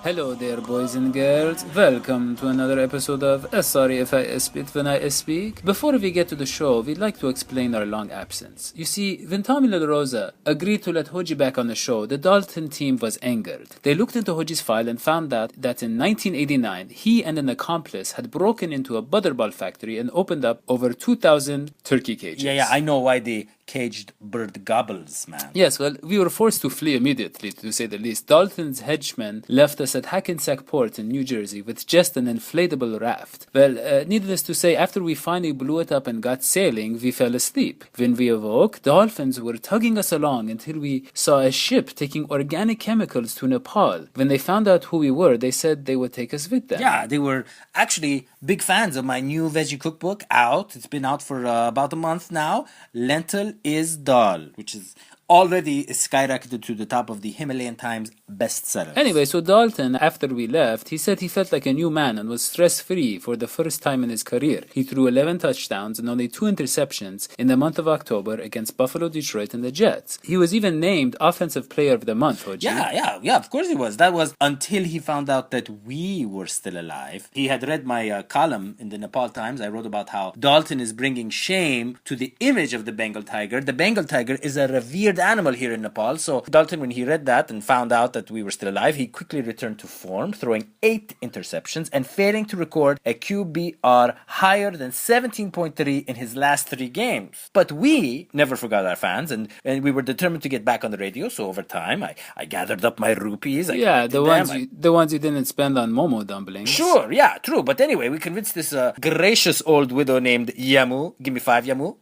Hello there, boys and girls. Welcome to another episode of Sorry If I Spit When I Speak. Before we get to the show, we'd like to explain our long absence. You see, when Tommy La Rosa agreed to let Hoji back on the show, the Dalton team was angered. They looked into Hoji's file and found out that in 1989, he and an accomplice had broken into a butterball factory and opened up over 2,000 turkey cages. Yeah, I know why the caged bird gobbles, man. Yes, well, we were forced to flee immediately, to say the least. Dalton's henchmen left us at Hackensack Port in New Jersey with just an inflatable raft. Well, needless to say, after we finally blew it up and got sailing, we fell asleep. When we awoke, dolphins were tugging us along until we saw a ship taking organic chemicals to Nepal. When they found out who we were, they said they would take us with them. Yeah, they were actually big fans of my new veggie cookbook out. It's been out for about a month now. Lentil is Dal, which is already skyrocketed to the top of the Himalayan Times bestseller. Anyway, so Dalton, after we left, he said he felt like a new man and was stress-free for the first time in his career. He threw 11 touchdowns and only 2 interceptions in the month of October against Buffalo, Detroit, and the Jets. He was even named Offensive Player of the Month, Hoji. Yeah, of course he was. That was until he found out that we were still alive. He had read my column in the Nepal Times. I wrote about how Dalton is bringing shame to the image of the Bengal tiger. The Bengal tiger is a revered animal here in Nepal. So Dalton, when he read that and found out that we were still alive, he quickly returned to form, throwing 8 interceptions and failing to record a QBR higher than 17.3 in his last 3 games. But we never forgot our fans, and we were determined to get back on the radio. So over time, I gathered up my rupees. The ones you didn't spend on Momo dumplings. Sure, yeah, true. But anyway, we convinced this gracious old widow named Yamu, give me 5 Yamu,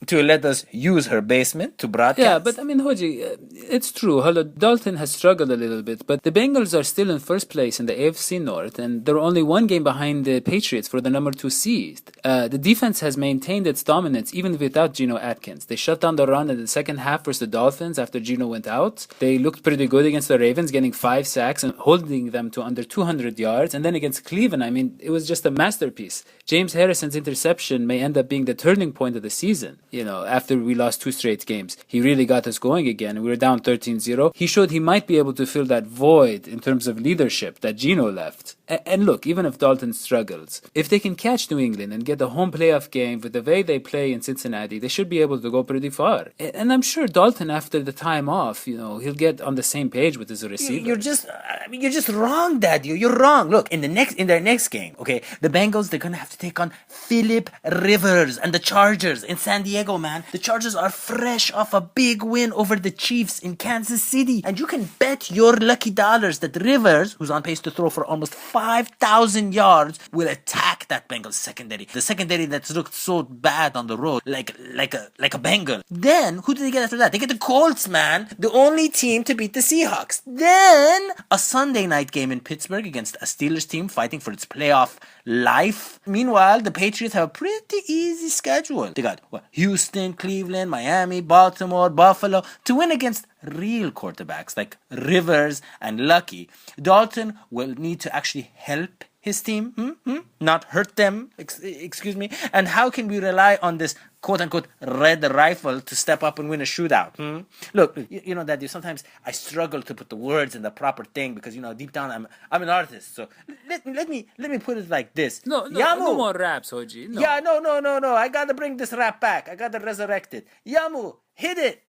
to let us use her basement to broadcast. Yeah, but I mean, Hoji, it's true. Dalton has struggled a little bit, but the Bengals are still in first place in the AFC North, and they're only 1 game behind the Patriots for the number 2 seed. The defense has maintained its dominance even without Geno Atkins. They shut down the run in the second half versus the Dolphins after Geno went out. They looked pretty good against the Ravens, getting 5 sacks and holding them to under 200 yards. And then against Cleveland, I mean, it was just a masterpiece. James Harrison's interception may end up being the turning point of the season. You know, after we lost 2 straight games, he really got us going again. We were down 13-0. He showed he might be able to fill that void in terms of leadership that Geno left. And look, even if Dalton struggles, if they can catch New England and get the home playoff game with the way they play in Cincinnati, they should be able to go pretty far. And I'm sure Dalton, after the time off, he'll get on the same page with his receiver. You're just wrong, Dad. You're wrong. Look, in their next game, okay, the Bengals, they're gonna have to take on Philip Rivers and the Chargers in San Diego, man. The Chargers are fresh off a big win over the Chiefs in Kansas City, and you can bet your lucky dollars that Rivers, who's on pace to throw for almost 5,000 yards, will attack that Bengals secondary. The secondary that's looked so bad on the road, like a Bengal. Then, who do they get after that? They get the Colts, man. The only team to beat the Seahawks. Then, a Sunday night game in Pittsburgh against a Steelers team fighting for its playoff life. Meanwhile, the Patriots have a pretty easy schedule. They got Houston, Cleveland, Miami, Baltimore, Buffalo to win against real quarterbacks like Rivers and Lucky. Dalton will need to actually help his team, not hurt them, excuse me. And how can we rely on this quote-unquote red rifle to step up and win a shootout? Look, Daddy, sometimes I struggle to put the words in the proper thing because, deep down I'm an artist. So let me put it like this. No more raps, Hoji. No. Yeah, no. I gotta bring this rap back. I gotta resurrect it. Yamu, hit it.